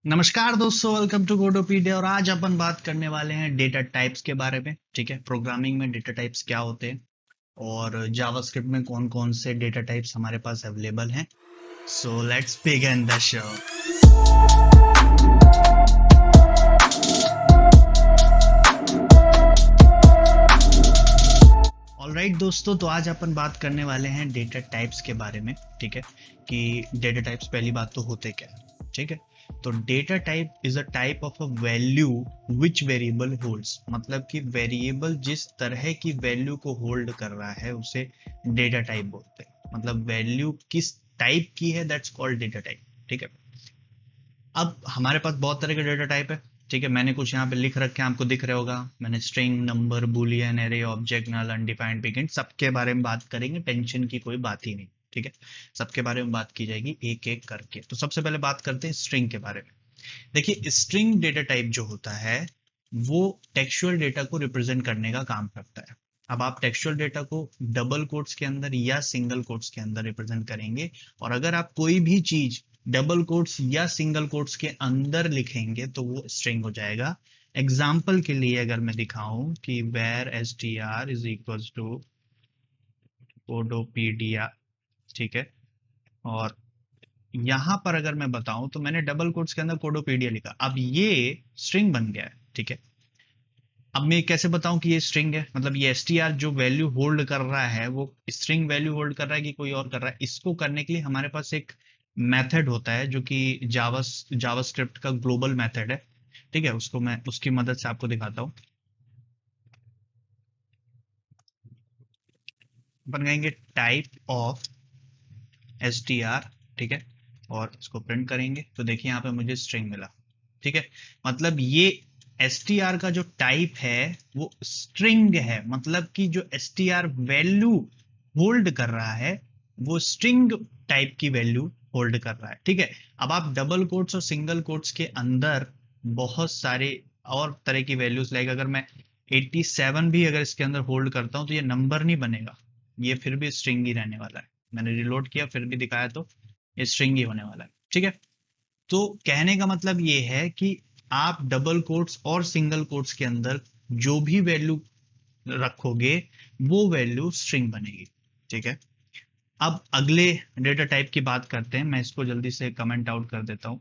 नमस्कार दोस्तों, welcome to कोडोपीडिया। और आज अपन बात करने वाले हैं डेटा टाइप्स के बारे में। ठीक है, प्रोग्रामिंग में डेटा टाइप्स क्या होते हैं और जावास्क्रिप्ट में कौन कौन से डेटा टाइप्स हमारे पास अवेलेबल हैं। So let's begin the show. Alright दोस्तों, तो आज अपन बात करने वाले हैं डेटा टाइप्स के बारे में। ठीक है, कि डेटा टाइप्स पहली बात तो होते क्या है। ठीक है, तो data type is a type of a value which variable holds. मतलब कि वेरिएबल जिस तरह की वैल्यू को होल्ड कर रहा है उसे डेटा टाइप बोलते हैं। मतलब वैल्यू किस टाइप की है, दैट्स कॉल्ड डेटा टाइप। ठीक है, अब हमारे पास बहुत तरह के डेटा टाइप है। ठीक है, मैंने कुछ यहाँ पे लिख रखे हैं, आपको दिख रहे होगा। मैंने string, number, boolean, array, object, null, undefined, bigint, सबके बारे में बात करेंगे। टेंशन की कोई बात ही नहीं। ठीक है, सबके बारे में बात की जाएगी एक एक करके। तो सबसे पहले बात करते हैं स्ट्रिंग के बारे में। देखिए, स्ट्रिंग डेटा टाइप जो होता है वो टेक्सचुअल डेटा को रिप्रेजेंट करने का काम करता है। अब आप टेक्सचुअल डेटा को डबल कोट्स के अंदर या सिंगल कोट्स के अंदर रिप्रेजेंट करेंगे, और अगर आप कोई भी चीज डबल कोट्स या सिंगल कोट्स के अंदर लिखेंगे तो वो स्ट्रिंग हो जाएगा। एग्जाम्पल के लिए अगर मैं दिखाऊं कि var S T R is equal to Codopedia, ठीक है, और यहां पर अगर मैं बताऊं तो मैंने डबल कोट्स के अंदर कोडोपीडिया लिखा, अब ये स्ट्रिंग बन गया है। ठीक है, अब मैं कैसे बताऊं कि ये स्ट्रिंग है। मतलब ये एसटीआर जो वैल्यू होल्ड कर रहा है वो स्ट्रिंग वैल्यू होल्ड कर रहा है कि कोई और कर रहा है। इसको करने के लिए हमारे पास एक मेथड होता है जो कि जावास्क्रिप्ट का ग्लोबल मेथड है। ठीक है, उसको मैं उसकी मदद से आपको दिखाता हूं। अपन कहेंगे टाइप ऑफ एसटीआर। ठीक है, और इसको प्रिंट करेंगे तो देखिए यहाँ पे मुझे स्ट्रिंग मिला। ठीक है, मतलब ये str का जो टाइप है वो स्ट्रिंग है। मतलब कि जो str वैल्यू होल्ड कर रहा है वो स्ट्रिंग टाइप की वैल्यू होल्ड कर रहा है। ठीक है, अब आप डबल कोट्स और सिंगल कोट्स के अंदर बहुत सारे और तरह की वैल्यूज, लाइक अगर मैं 87 भी अगर इसके अंदर होल्ड करता हूं तो ये नंबर नहीं बनेगा, ये फिर भी स्ट्रिंग ही रहने वाला है। मैंने रिलोड किया फिर भी दिखाया तो ये स्ट्रिंग ही होने वाला है। ठीक है, तो कहने का मतलब ये है कि आप डबल कोट्स और सिंगल कोट्स के अंदर जो भी वैल्यू रखोगे वो वैल्यू स्ट्रिंग बनेगी। ठीक है, अब अगले डेटा टाइप की बात करते हैं। मैं इसको जल्दी से कमेंट आउट कर देता हूं।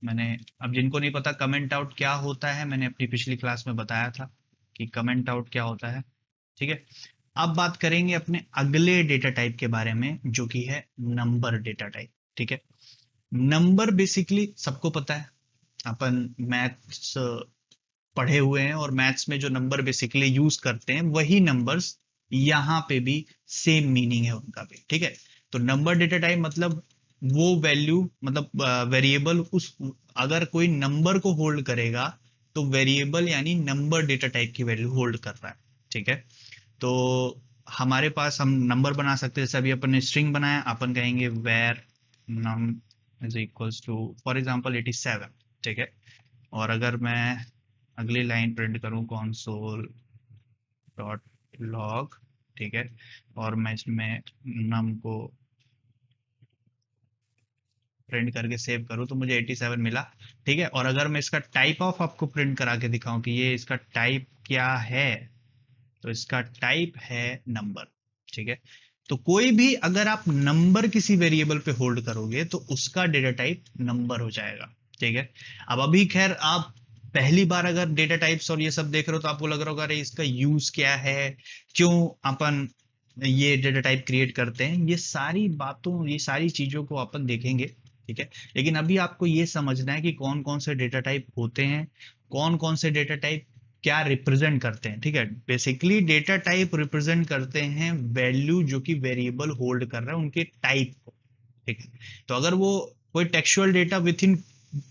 मैंने, अब जिनको नहीं पता कमेंट आउट क्या होता है, मैंने अपनी पिछली क्लास में बताया था कि कमेंट आउट क्या होता है। ठीक है, अब बात करेंगे अपने अगले डेटा टाइप के बारे में जो कि है नंबर डेटा टाइप। ठीक है, नंबर बेसिकली सबको पता है, अपन मैथ्स पढ़े हुए हैं और मैथ्स में जो नंबर बेसिकली यूज करते हैं वही नंबर्स यहाँ पे भी सेम मीनिंग है उनका भी। ठीक है, तो नंबर डेटा टाइप मतलब वो वैल्यू, मतलब वेरिएबल उस, अगर कोई नंबर को होल्ड करेगा तो वेरिएबल यानी नंबर डेटा टाइप की वैल्यू होल्ड कर रहा है। ठीक है, तो हमारे पास हम नंबर बना सकते हैं। जैसे अभी अपन ने स्ट्रिंग बनाया, अपन कहेंगे var num is equals to for example 87। ठीक है, और अगर मैं अगली लाइन प्रिंट करूं console डॉट लॉग, ठीक है, और मैं इसमें नम को प्रिंट करके सेव करूं तो मुझे 87 मिला। ठीक है, और अगर मैं इसका टाइप ऑफ आपको प्रिंट करा के दिखाऊं कि ये इसका टाइप क्या है, तो इसका टाइप है नंबर। ठीक है, तो कोई भी अगर आप नंबर किसी वेरिएबल पे होल्ड करोगे तो उसका डेटा टाइप नंबर हो जाएगा। ठीक है, अब अभी खैर आप पहली बार अगर डेटा टाइप्स और ये सब देख रहे हो तो आपको लग रहा होगा अरे इसका यूज क्या है, क्यों अपन ये डेटा टाइप क्रिएट करते हैं। ये सारी बातों, ये सारी चीजों को अपन देखेंगे। ठीक है, लेकिन अभी आपको ये समझना है कि कौन कौन से डेटा टाइप होते हैं, कौन कौन से डेटा टाइप क्या रिप्रेजेंट करते हैं। ठीक है, बेसिकली डेटा टाइप रिप्रेजेंट करते हैं वैल्यू जो कि वेरिएबल होल्ड कर रहा है उनके टाइप को। ठीक है, तो अगर वो कोई textual data within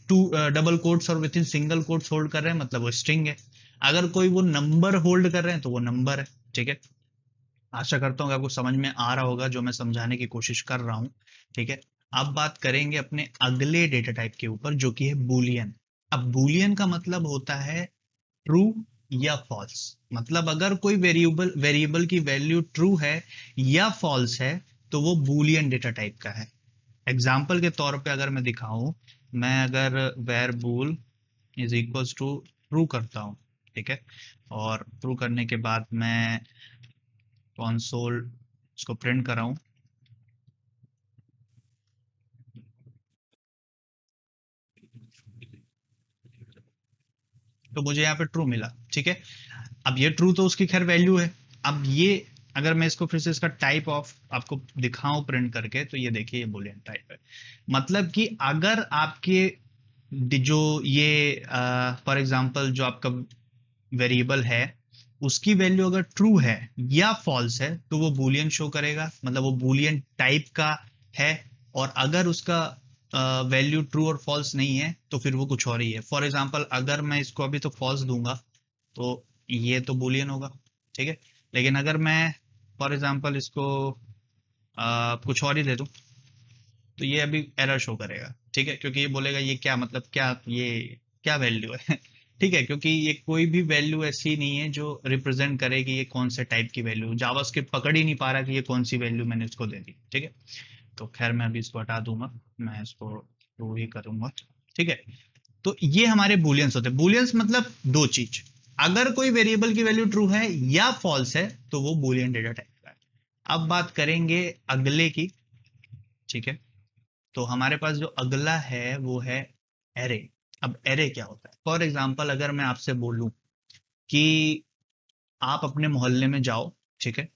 to double quotes और within single quotes hold कर रहे हैं मतलब वो स्ट्रिंग है। अगर कोई वो नंबर होल्ड कर रहे हैं तो वो नंबर है। ठीक है, आशा करता हूँ कि आपको समझ में आ रहा होगा जो मैं समझाने की कोशिश कर रहा हूँ। ठीक है, अब बात करेंगे अपने अगले डेटा टाइप के ऊपर जो कि है बूलियन। अब बूलियन का मतलब होता है ट्रू या फॉल्स। मतलब अगर कोई वेरिएबल वेरिएबल की वैल्यू ट्रू है या फॉल्स है तो वो बूलियन डेटा टाइप का है। एग्जाम्पल के तौर पे अगर मैं दिखाऊं मैं अगर var bool is equals to true करता हूँ, ठीक है, और ट्रू करने के बाद मैं कंसोल इसको प्रिंट कराऊं, तो मुझे यहाँ पे ट्रू मिला, ठीक है। अब ये ट्रू तो उसकी खैर वैल्यू है। अब ये अगर मैं इसको फिर से इसका टाइप ऑफ आपको दिखाऊं प्रिंट करके, तो ये देखिए ये बुलियन टाइप है। मतलब कि अगर आपके जो ये फॉर एग्जांपल जो आपका वेरिएबल है उसकी वैल्यू अगर ट्रू है या फॉल्स है तो वो बूलियन शो करेगा, मतलब वो बूलियन टाइप का है। और अगर उसका वैल्यू ट्रू और फॉल्स नहीं है तो फिर वो कुछ और ही है। फॉर एग्जांपल अगर मैं इसको अभी तो फॉल्स दूंगा तो ये तो बूलियन होगा, ठीक है। लेकिन अगर मैं फॉर एग्जांपल इसको कुछ और ही दे दूं तो ये अभी एरर शो करेगा, ठीक है, क्योंकि ये बोलेगा ये क्या, मतलब क्या ये क्या वैल्यू है ठीक है, क्योंकि ये कोई भी वैल्यू ऐसी नहीं है जो रिप्रेजेंट करे कि ये कौन से टाइप की वैल्यू, जावास्क्रिप्ट पकड़ ही नहीं पा रहा कि ये कौन सी वैल्यू मैंने इसको दे दी, ठीक है। तो खैर मैं अभी इसको हटा दूंगा, मैं इसको ट्रू ही करूंगा, ठीक है। तो ये हमारे बुलियंस होते हैं। बुलियंस मतलब दो चीज, अगर कोई वेरिएबल की वैल्यू ट्रू है या फॉल्स है तो वो बुलियन डेटा टाइप का है। अब बात करेंगे अगले की, ठीक है। तो हमारे पास जो अगला है वो है एरे। अब एरे क्या होता है? फॉर एग्जाम्पल अगर मैं आपसे बोलूं कि आप अपने मोहल्ले में जाओ, ठीक है,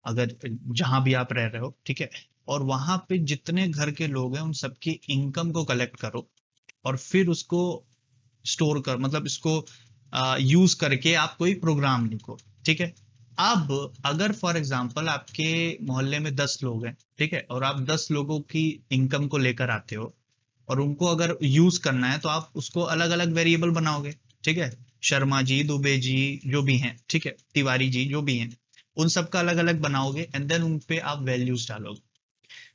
अगर जहां भी आप रह रहे हो, ठीक है, और वहां पे जितने घर के लोग हैं उन सबकी इनकम को कलेक्ट करो और फिर उसको स्टोर कर, मतलब इसको यूज करके आप कोई प्रोग्राम लिखो, ठीक है। अब अगर फॉर एग्जांपल आपके मोहल्ले में 10 लोग हैं, ठीक है, और आप 10 लोगों की इनकम को लेकर आते हो और उनको अगर यूज करना है तो आप उसको अलग अलग वेरिएबल बनाओगे, ठीक है। शर्मा जी, दुबे जी, जो भी हैं, ठीक है, तिवारी जी, जो भी हैं, उन सबका अलग अलग बनाओगे एंड देन उन पे आप वैल्यूज डालोगे।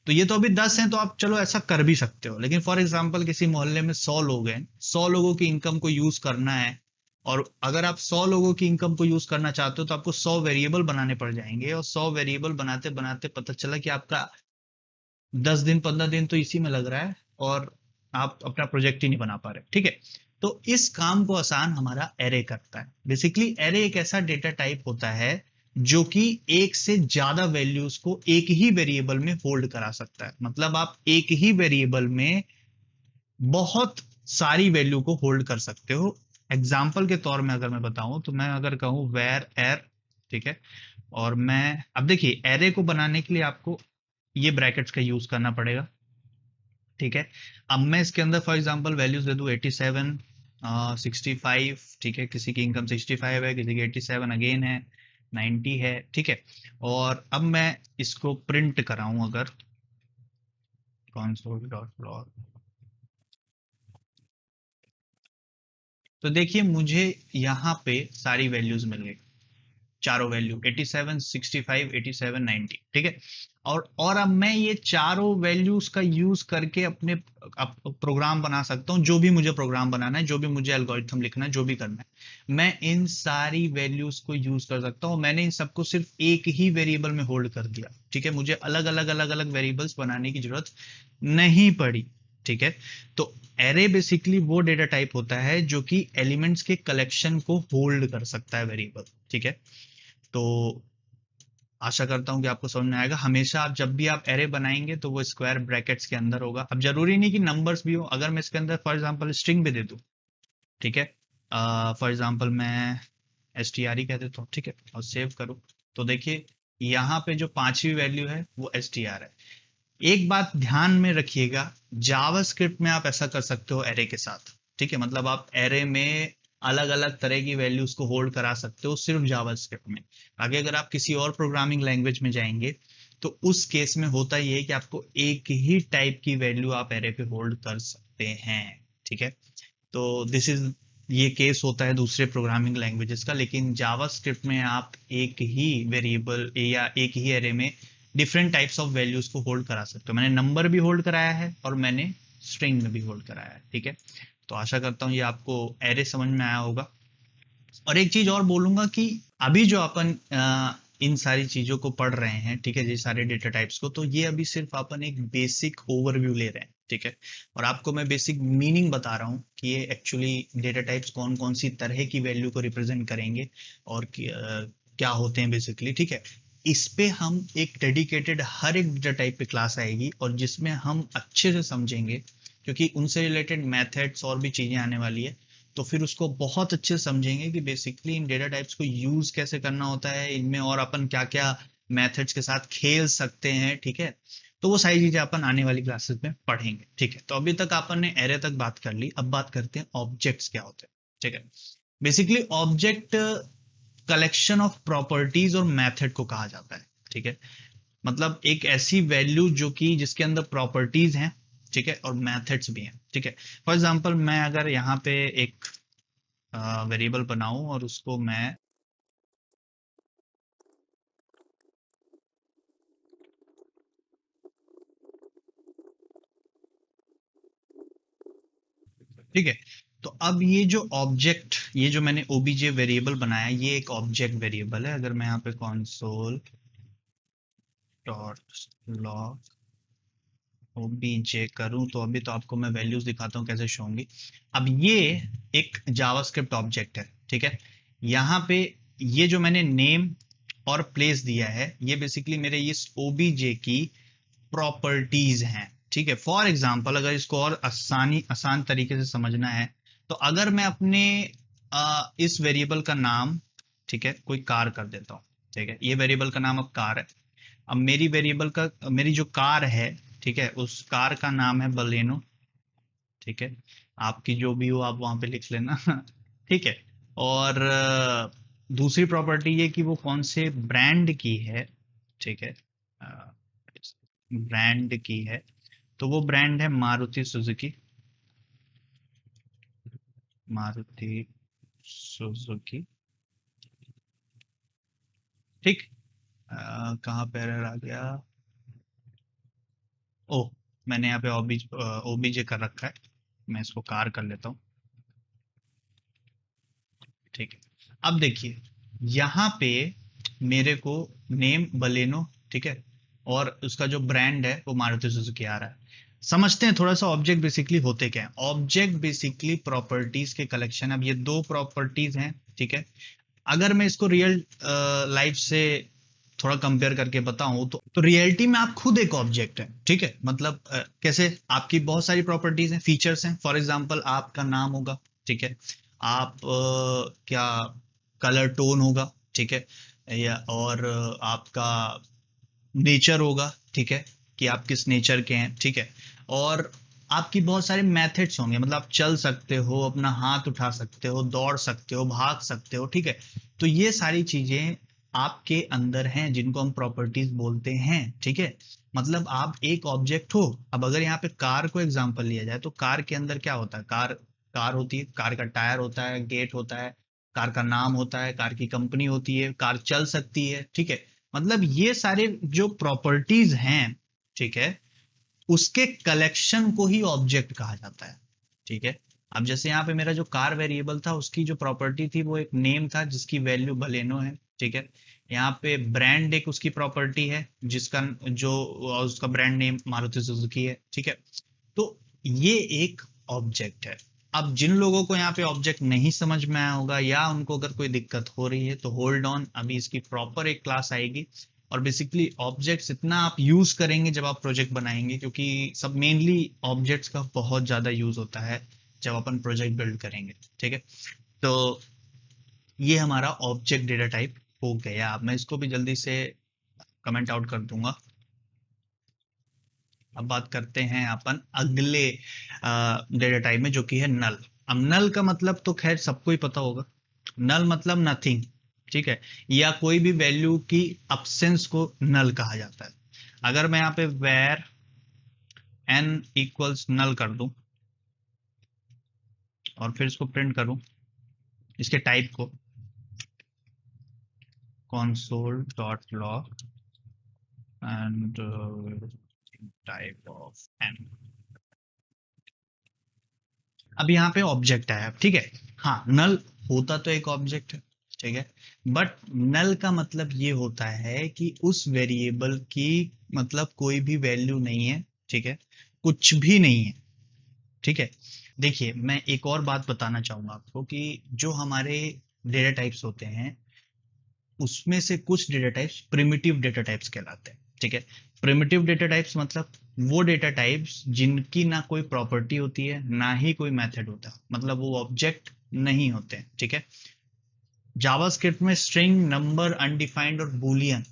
तो ये तो अभी 10 हैं तो आप चलो ऐसा कर भी सकते हो, लेकिन फॉर एग्जाम्पल किसी मोहल्ले में 100 लोग हैं, 100 लोगों की इनकम को यूज करना है, और अगर आप 100 लोगों की इनकम को यूज करना चाहते हो तो आपको 100 वेरिएबल बनाने पड़ जाएंगे, और 100 वेरिएबल बनाते बनाते पता चला कि आपका 10 दिन 15 दिन तो इसी में लग रहा है और आप अपना प्रोजेक्ट ही नहीं बना पा रहे, ठीक है। तो इस काम को आसान हमारा एरे करता है। बेसिकली एरे एक ऐसा डेटा टाइप होता है जो कि एक से ज्यादा वैल्यूज को एक ही वेरिएबल में होल्ड करा सकता है। मतलब आप एक ही वेरिएबल में बहुत सारी वैल्यू को होल्ड कर सकते हो। एग्जाम्पल के तौर में अगर मैं बताऊं तो मैं अगर कहूं वेर एर, ठीक है, और मैं अब देखिए एरे को बनाने के लिए आपको ये ब्रैकेट्स का यूज करना पड़ेगा, ठीक है। अब मैं इसके अंदर फॉर एग्जांपल वैल्यूज दे दूं 87, 65, ठीक है, किसी की इनकम 65 है, किसी की 87 अगेन है, 90 है, ठीक है। और अब मैं इसको प्रिंट कराऊं अगर console डॉट लॉग, तो देखिए मुझे यहाँ पे सारी वैल्यूज मिल गई, चारों वैल्यू 87, 65, 87, 90, ठीक है। और अब मैं ये चारों वैल्यूज का यूज करके अपने प्रोग्राम बना सकता हूँ, जो भी मुझे प्रोग्राम बनाना है, जो भी मुझे एल्गोरिथम लिखना है, जो भी करना है, मैं इन सारी वैल्यूज को यूज कर सकता हूँ। मैंने इन सबको सिर्फ एक ही वेरिएबल में होल्ड कर दिया, ठीक है, मुझे अलग अलग अलग अलग वेरिएबल्स बनाने की जरूरत नहीं पड़ी, ठीक है। तो एरे बेसिकली वो डेटा टाइप होता है जो कि एलिमेंट्स के कलेक्शन को होल्ड कर सकता है वेरिएबल, ठीक है। तो आशा करता हूं कि आपको समझ में आएगा। हमेशा आप जब भी आप एरे बनाएंगे तो वो स्क्वायर ब्रैकेट्स के अंदर होगा। अब जरूरी नहीं कि नंबर्स भी हो, अगर मैं इसके अंदर फॉर एग्जांपल स्ट्रिंग भी दे दूं, ठीक है, फॉर एग्जांपल मैं str ही कह देता हूँ, ठीक है, और सेव करूँ, तो देखिए यहाँ पे जो पांचवी वैल्यू है वो str है। एक बात ध्यान में रखिएगा, जावास्क्रिप्ट में आप ऐसा कर सकते हो एरे के साथ, ठीक है, मतलब आप एरे में अलग अलग तरह की वैल्यूज को होल्ड करा सकते हो सिर्फ जावास्क्रिप्ट में। आगे अगर आप किसी और प्रोग्रामिंग लैंग्वेज में जाएंगे तो उस केस में होता ये है कि आपको एक ही टाइप की वैल्यू आप एरे पे होल्ड कर सकते हैं, ठीक है। तो दिस इज ये केस होता है दूसरे प्रोग्रामिंग लैंग्वेजेस का, लेकिन जावास्क्रिप्ट में आप एक ही वेरिएबल या एक ही एरे में डिफरेंट टाइप्स ऑफ वैल्यूज को होल्ड करा सकते हो। मैंने नंबर भी होल्ड कराया है और मैंने स्ट्रिंग में भी होल्ड कराया है, ठीक है। तो आशा करता हूँ ये आपको एरे समझ में आया होगा। और एक चीज और बोलूंगा कि अभी जो अपन इन सारी चीजों को पढ़ रहे हैं, ठीक है, ये सारे डेटा टाइप्स को, तो ये अभी सिर्फ अपन एक बेसिक ओवरव्यू ले रहे हैं, ठीक है। और आपको मैं बेसिक मीनिंग बता रहा हूँ कि ये एक्चुअली डेटा टाइप्स कौन कौन सी तरह की वैल्यू को रिप्रेजेंट करेंगे और क्या होते हैं बेसिकली, ठीक है। इस पे हम एक डेडिकेटेड हर एक डेटा टाइप पे क्लास आएगी और जिसमें हम अच्छे से समझेंगे, क्योंकि उनसे रिलेटेड मेथड्स और भी चीजें आने वाली है, तो फिर उसको बहुत अच्छे से समझेंगे कि बेसिकली इन डेटा टाइप्स को यूज कैसे करना होता है, इनमें और अपन क्या क्या मेथड्स के साथ खेल सकते हैं, ठीक है। तो वो सारी चीजें अपन आने वाली क्लासेस में पढ़ेंगे, ठीक है। तो अभी तक अपन ने एरे तक बात कर ली, अब बात करते हैं ऑब्जेक्ट्स क्या होते हैं, ठीक है। Basically object collection of properties और मेथड को कहा जाता है, ठीक है। मतलब एक ऐसी वैल्यू जो कि जिसके अंदर प्रॉपर्टीज हैं, ठीक है, और मेथड्स भी हैं, ठीक है। फॉर एग्जांपल मैं अगर यहाँ पे एक वेरिएबल बनाऊं और उसको मैं ठीक है, तो अब ये जो ऑब्जेक्ट, ये जो मैंने ओबीजे वेरिएबल बनाया, ये एक ऑब्जेक्ट वेरिएबल है। अगर मैं यहाँ पे console डॉट लॉग ओबीजे करूं तो अभी तो आपको मैं वैल्यूज दिखाता हूँ कैसे शो होंगी। अब ये एक जावास्क्रिप्ट ऑब्जेक्ट है, ठीक है। यहाँ पे ये जो मैंने नेम और प्लेस दिया है, ये बेसिकली मेरे इस ओबीजे की प्रॉपर्टीज हैं, ठीक है। फॉर एग्जाम्पल अगर इसको और आसान तरीके से समझना है, तो अगर मैं अपने इस वेरिएबल का नाम, ठीक है, कोई कार कर देता हूँ, ठीक है, ये वेरिएबल का नाम अब कार है। अब मेरी वेरिएबल का, मेरी जो कार है, ठीक है, उस कार का नाम है बलेनो, ठीक है। आपकी जो भी हो आप वहां पे लिख लेना ठीक है। और दूसरी प्रॉपर्टी ये कि वो कौन से ब्रांड की है, ठीक है, ब्रांड की है, तो वो ब्रांड है मारुति सुजुकी, मारुति सुजुकी, ठीक। कहाँ पे एरर आ गया, ओ, मैंने यहाँ पे ओबीजे कर रखा है, मैं इसको कार कर लेता हूँ, ठीक है। अब देखिए यहाँ पे मेरे को नेम बलेनो, ठीक है, और उसका जो ब्रांड है वो मारुति सुजुकी आ रहा है। समझते हैं थोड़ा सा ऑब्जेक्ट बेसिकली होते क्या है। ऑब्जेक्ट बेसिकली प्रॉपर्टीज के कलेक्शन। अब ये दो प्रॉपर्टीज हैं, ठीक है। अगर मैं इसको रियल लाइफ से थोड़ा कंपेयर करके बताऊं तो रियलिटी में आप खुद एक ऑब्जेक्ट है, ठीक है। मतलब कैसे, आपकी बहुत सारी प्रॉपर्टीज हैं, फीचर्स हैं। फॉर एग्जांपल आपका नाम होगा, ठीक है, आप क्या कलर टोन होगा, ठीक है, या और आपका नेचर होगा, ठीक है, कि आप किस नेचर के हैं, ठीक है। और आपकी बहुत सारे मेथड्स होंगे, मतलब आप चल सकते हो, अपना हाथ उठा सकते हो, दौड़ सकते हो, भाग सकते हो, ठीक है। तो ये सारी चीजें आपके अंदर हैं जिनको हम प्रॉपर्टीज बोलते हैं, ठीक है। मतलब आप एक ऑब्जेक्ट हो। अब अगर यहाँ पे कार को एग्जांपल लिया जाए तो कार के अंदर क्या होता है, कार कार होती है, कार का टायर होता है, गेट होता है, कार का नाम होता है, कार की कंपनी होती है, कार चल सकती है, ठीक है। मतलब ये सारे जो प्रॉपर्टीज हैं, ठीक है, उसके कलेक्शन को ही ऑब्जेक्ट कहा जाता है, ठीक है। अब जैसे यहाँ पे मेरा जो कार वेरिएबल था उसकी जो प्रॉपर्टी थी वो एक नेम था जिसकी वैल्यू बलेनो है, ठीक है। यहाँ पे ब्रांड एक उसकी प्रॉपर्टी है जिसका जो उसका ब्रांड नेम मारुति सुजुकी है, ठीक है। तो ये एक ऑब्जेक्ट है। अब जिन लोगों को यहाँ पे ऑब्जेक्ट नहीं समझ में आया होगा या उनको अगर कोई दिक्कत हो रही है तो होल्ड ऑन, अभी इसकी प्रॉपर एक क्लास आएगी। और बेसिकली ऑब्जेक्ट्स इतना आप यूज करेंगे जब आप प्रोजेक्ट बनाएंगे, क्योंकि सब मेनली ऑब्जेक्ट्स का बहुत ज्यादा यूज होता है जब अपन प्रोजेक्ट बिल्ड करेंगे, ठीक है। तो ये हमारा ऑब्जेक्ट डेटा टाइप हो गया। अब मैं इसको भी जल्दी से कमेंट आउट कर दूंगा। अब बात करते हैं अपन अगले डेटा टाइप में जो कि है नल। अब नल का मतलब तो खैर सबको ही पता होगा। नल मतलब नथिंग, ठीक है, या कोई भी वैल्यू की अब्सेंस को नल कहा जाता है। अगर मैं यहाँ पे वेर एन इक्वल्स नल कर दूं और फिर इसको प्रिंट करूं, इसके टाइप को console dot log and type of n. अब यहाँ पे ऑब्जेक्ट आया, ठीक है। हाँ, नल होता तो एक ऑब्जेक्ट है, ठीक है। बट नल का मतलब ये होता है कि उस वेरिएबल की मतलब कोई भी वैल्यू नहीं है, ठीक है, कुछ भी नहीं है, ठीक है। देखिए मैं एक और बात बताना चाहूंगा आपको कि जो हमारे डेटा टाइप्स होते हैं उसमें से कुछ data types primitive data types कहलाते हैं, ठीक है। प्रिमिटिव डेटा टाइप्स मतलब वो डेटा टाइप्स जिनकी ना कोई प्रॉपर्टी होती है ना ही कोई मेथड होता है, मतलब वो ऑब्जेक्ट नहीं होते हैं, ठीक है। जावास्क्रिप्ट में स्ट्रिंग, नंबर, अनडिफाइंड और बूलियन,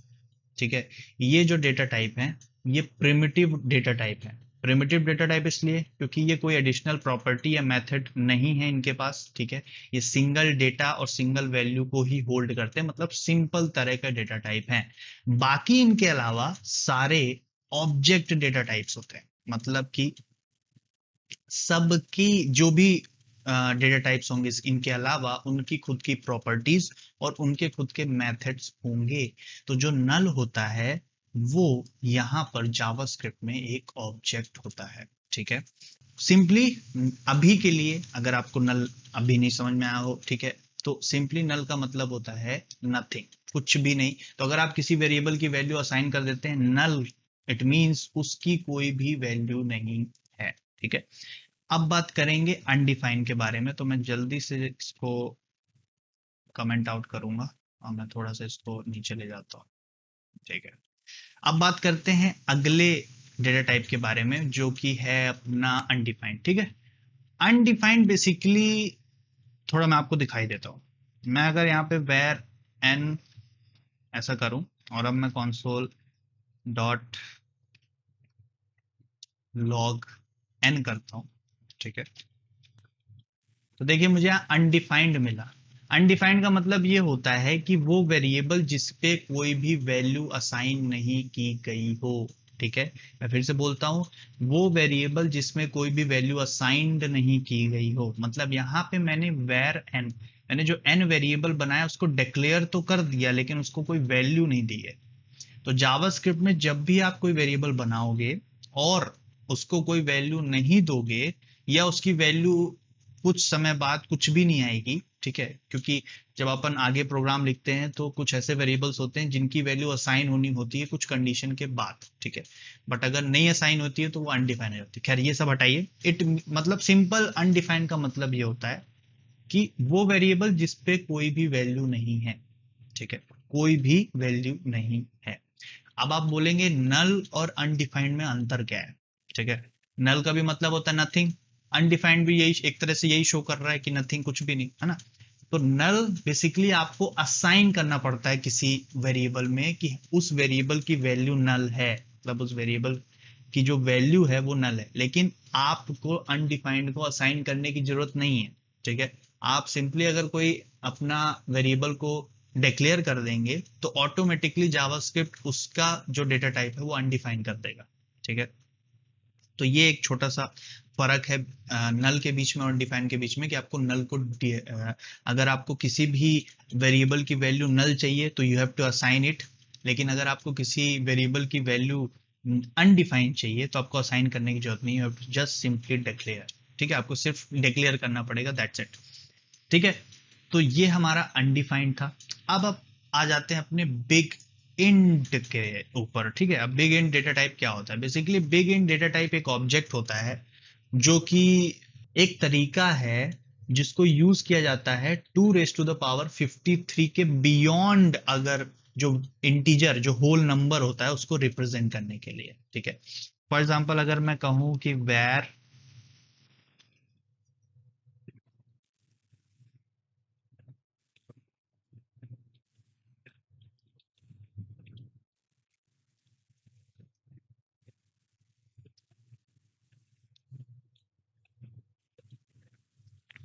ठीक है, ये जो डेटा टाइप है ये प्रिमिटिव डेटा टाइप है। प्रिमिटिव डेटा टाइप इसलिए क्योंकि ये कोई एडिशनल प्रॉपर्टी या मेथड नहीं है इनके पास, ठीक है। ये सिंगल डेटा और सिंगल वैल्यू को ही होल्ड करते हैं, मतलब सिंपल तरह का डेटा टाइप है। बाकी इनके अलावा सारे ऑब्जेक्ट डेटा टाइप्स होते हैं, मतलब कि सबकी जो भी डेटा टाइप्स होंगे इनके अलावा उनकी खुद की प्रॉपर्टीज और उनके खुद के मेथड्स होंगे। तो जो नल होता है वो यहाँ पर जावास्क्रिप्ट में एक ऑब्जेक्ट होता है, ठीक है। सिंपली अभी के लिए अगर आपको नल अभी नहीं समझ में आया हो, ठीक है, तो सिंपली नल का मतलब होता है नथिंग, कुछ भी नहीं। तो अगर आप किसी वेरिएबल की वैल्यू असाइन कर देते हैं नल, इट मींस उसकी कोई भी वैल्यू नहीं है, ठीक है। अब बात करेंगे अनडिफाइन के बारे में, तो मैं जल्दी से इसको कमेंट आउट करूंगा और मैं थोड़ा सा इसको नीचे ले जाता हूँ, ठीक है। अब बात करते हैं अगले डेटा टाइप के बारे में जो कि है अपना अनडिफाइंड, ठीक है। अनडिफाइंड बेसिकली थोड़ा मैं आपको दिखाई देता हूँ। मैं अगर यहाँ पे वेर एन ऐसा करूं और अब मैं कंसोल डॉट लॉग एन करता हूँ, ठीक है, तो देखिए मुझे यहाँ अनडिफाइंड मिला। अनडिफाइंड का मतलब ये होता है कि वो वेरिएबल जिसपे कोई भी वैल्यू असाइन नहीं की गई हो, ठीक है। मैं फिर से बोलता हूँ, वो वेरिएबल जिसमें कोई भी वैल्यू असाइंड नहीं की गई हो, मतलब यहाँ पे मैंने वेर एन, मैंने जो एन वेरिएबल बनाया उसको डिक्लेयर तो कर दिया लेकिन उसको कोई वैल्यू नहीं दी है। तो जावास्क्रिप्ट में जब भी आप कोई वेरिएबल बनाओगे और उसको कोई वैल्यू नहीं दोगे या उसकी वैल्यू कुछ समय बाद कुछ भी नहीं आएगी, ठीक है, क्योंकि जब अपन आगे प्रोग्राम लिखते हैं तो कुछ ऐसे वेरिएबल्स होते हैं जिनकी वैल्यू असाइन होनी होती है कुछ कंडीशन के बाद, ठीक है। बट अगर नहीं असाइन होती है तो वो अनडिफाइन हो जाती है। खैर ये सब हटाइए, इट मतलब सिंपल अनडिफाइन का मतलब ये होता है कि वो वेरिएबल जिसपे कोई भी वैल्यू नहीं है, ठीक है, कोई भी वैल्यू नहीं है। अब आप बोलेंगे नल और अनडिफाइंड में अंतर क्या है, ठीक है। नल का भी मतलब होता है नथिंग, अनडिफाइंड भी यही एक तरह से यही शो कर रहा है कि नथिंग, कुछ भी नहीं, है ना। तो नल बेसिकली आपको असाइन करना पड़ता है किसी वेरिएबल में कि उस वेरिएबल की वैल्यू नल है, मतलब उस वेरिएबल की जो वैल्यू है वो नल है, लेकिन आपको अनडिफाइंड को असाइन करने की जरूरत नहीं है, ठीक है। आप सिंपली अगर कोई अपना वेरिएबल को डिक्लेयर कर देंगे तो ऑटोमेटिकली जावास्क्रिप्ट उसका जो डेटा टाइप है वो अनडिफाइन कर देगा, ठीक है। तो ये एक छोटा सा फर्क है नल के बीच में और डिफाइन के बीच में कि आपको नल को अगर आपको किसी भी वेरिएबल की वैल्यू नल चाहिए तो you have to assign it, लेकिन अगर आपको किसी वेरिएबल की वैल्यू अनडिफाइंड चाहिए तो आपको असाइन करने की जरूरत नहीं है, जस्ट सिंपली डिक्लेयर, ठीक है, आपको सिर्फ डिक्लेयर करना पड़ेगा, दैट्स इट, ठीक है। तो ये हमारा अनडिफाइंड था। अब आप आ जाते हैं अपने बिग इंट के ऊपर, ठीक है। अब बिग इंट डेटा टाइप क्या होता है? Basically big int data type एक ऑब्जेक्ट होता है जो कि एक तरीका है जिसको यूज किया जाता है 2⁵53 के बियॉन्ड, अगर जो इंटीजर जो होल नंबर होता है उसको रिप्रेजेंट करने के लिए, ठीक है। फॉर एग्जाम्पल अगर मैं कहूं कि वेर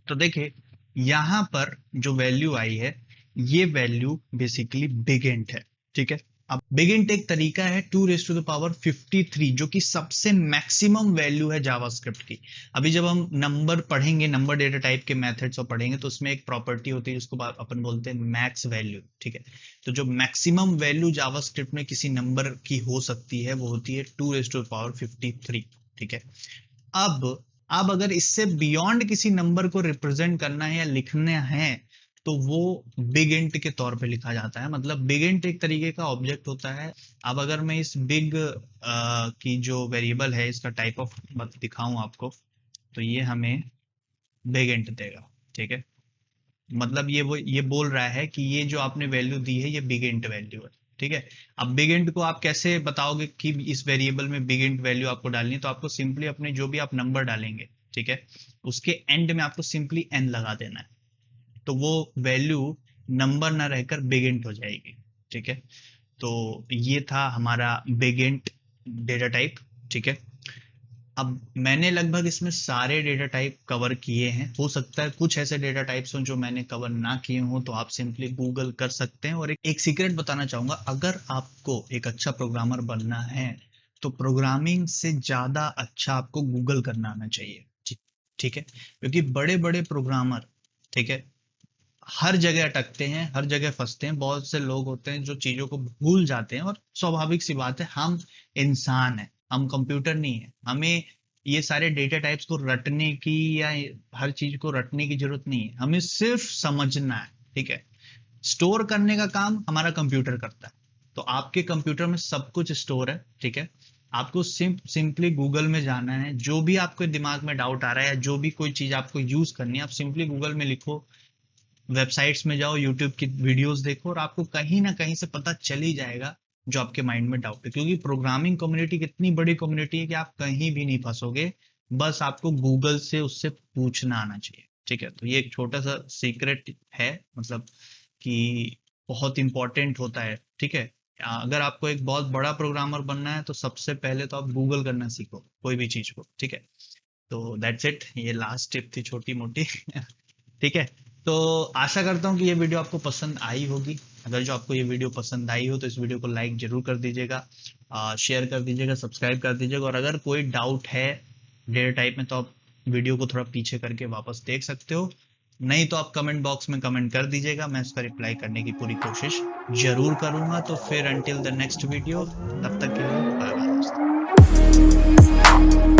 तो देखिए यहां पर जो वैल्यू आई है ये वैल्यू बेसिकली बिग इंट है, ठीक है। अब बिग इंट एक तरीका है 2⁵53 जो कि सबसे मैक्सिमम वैल्यू है जावास्क्रिप्ट की। अभी जब हम नंबर पढ़ेंगे, नंबर डेटा टाइप के मेथड्स और पढ़ेंगे तो उसमें एक प्रॉपर्टी होती है जिसको अपन बोलते हैं मैक्स वैल्यू, ठीक है। तो जो मैक्सिमम वैल्यू जावास्क्रिप्ट में किसी नंबर की हो सकती है वो होती है 2⁵53, ठीक है। अब अगर इससे बियॉन्ड किसी नंबर को रिप्रेजेंट करना है या लिखना है तो वो बिग इंट के तौर पे लिखा जाता है। मतलब बिग इंट एक तरीके का ऑब्जेक्ट होता है। अब अगर मैं इस बिग की जो वेरिएबल है इसका टाइप ऑफ दिखाऊं आपको, तो ये हमें बिग इंट देगा, ठीक है। मतलब ये बोल रहा है कि ये जो आपने वैल्यू दी है ये बिग इंट वैल्यू है, ठीक है। अब बिग इंट को आप कैसे बताओगे कि इस वेरिएबल में बिग इंट वैल्यू आपको डालनी है, तो आपको सिंपली अपने जो भी आप नंबर डालेंगे, ठीक है, उसके एंड में आपको सिंपली एन लगा देना है, तो वो वैल्यू नंबर ना रहकर बिग इंट हो जाएगी, ठीक है। तो ये था हमारा बिग इंट डेटा टाइप, ठीक है। अब मैंने लगभग इसमें सारे डेटा टाइप कवर किए हैं। हो सकता है कुछ ऐसे डेटा टाइप्स हों जो मैंने कवर ना किए हों, तो आप सिंपली गूगल कर सकते हैं। और एक सीक्रेट बताना चाहूंगा, अगर आपको एक अच्छा प्रोग्रामर बनना है तो प्रोग्रामिंग से ज्यादा अच्छा आपको गूगल करना आना चाहिए, ठीक है। क्योंकि बड़े बड़े प्रोग्रामर, ठीक है, हर जगह अटकते हैं, हर जगह फंसते हैं। बहुत से लोग होते हैं जो चीजों को भूल जाते हैं, और स्वाभाविक सी बात है, हम इंसान हैं, हम कंप्यूटर नहीं है। हमें ये सारे डेटा टाइप्स को रटने की या हर चीज को रटने की जरूरत नहीं है, हमें सिर्फ समझना है, ठीक है। स्टोर करने का काम हमारा कंप्यूटर करता है। तो आपके कंप्यूटर में सब कुछ स्टोर है, ठीक है। आपको सिंपली गूगल में जाना है, जो भी आपके दिमाग में डाउट आ रहा है या जो भी कोई चीज आपको यूज करनी है, आप सिंपली गूगल में लिखो, वेबसाइट्स में जाओ, यूट्यूब की वीडियोस देखो, और आपको कहीं ना कहीं से पता चल ही जाएगा जो आपके माइंड में डाउट है। क्योंकि प्रोग्रामिंग कम्युनिटी कितनी बड़ी कम्युनिटी है कि आप कहीं भी नहीं फंसोगे, बस आपको गूगल से उससे पूछना आना चाहिए, ठीक है। तो ये एक छोटा सा सीक्रेट है, मतलब कि बहुत इंपॉर्टेंट होता है, ठीक है। अगर आपको एक बहुत बड़ा प्रोग्रामर बनना है तो सबसे पहले तो आप गूगल करना सीखो कोई भी चीज को, ठीक है। तो दैट्स इट, ये लास्ट टिप थी छोटी मोटी ठीक है। तो आशा करता हूँ कि ये वीडियो आपको पसंद आई होगी। अगर जो आपको ये वीडियो पसंद आई हो तो इस वीडियो को लाइक जरूर कर दीजिएगा, शेयर कर दीजिएगा, सब्सक्राइब कर दीजिएगा। और अगर कोई डाउट है डेटा टाइप में तो आप वीडियो को थोड़ा पीछे करके वापस देख सकते हो, नहीं तो आप कमेंट बॉक्स में कमेंट कर दीजिएगा, मैं उसका रिप्लाई करने की पूरी कोशिश जरूर करूंगा। तो फिर अंटिल द नेक्स्ट वीडियो, तब तक के लिए बाय बाय दोस्तों।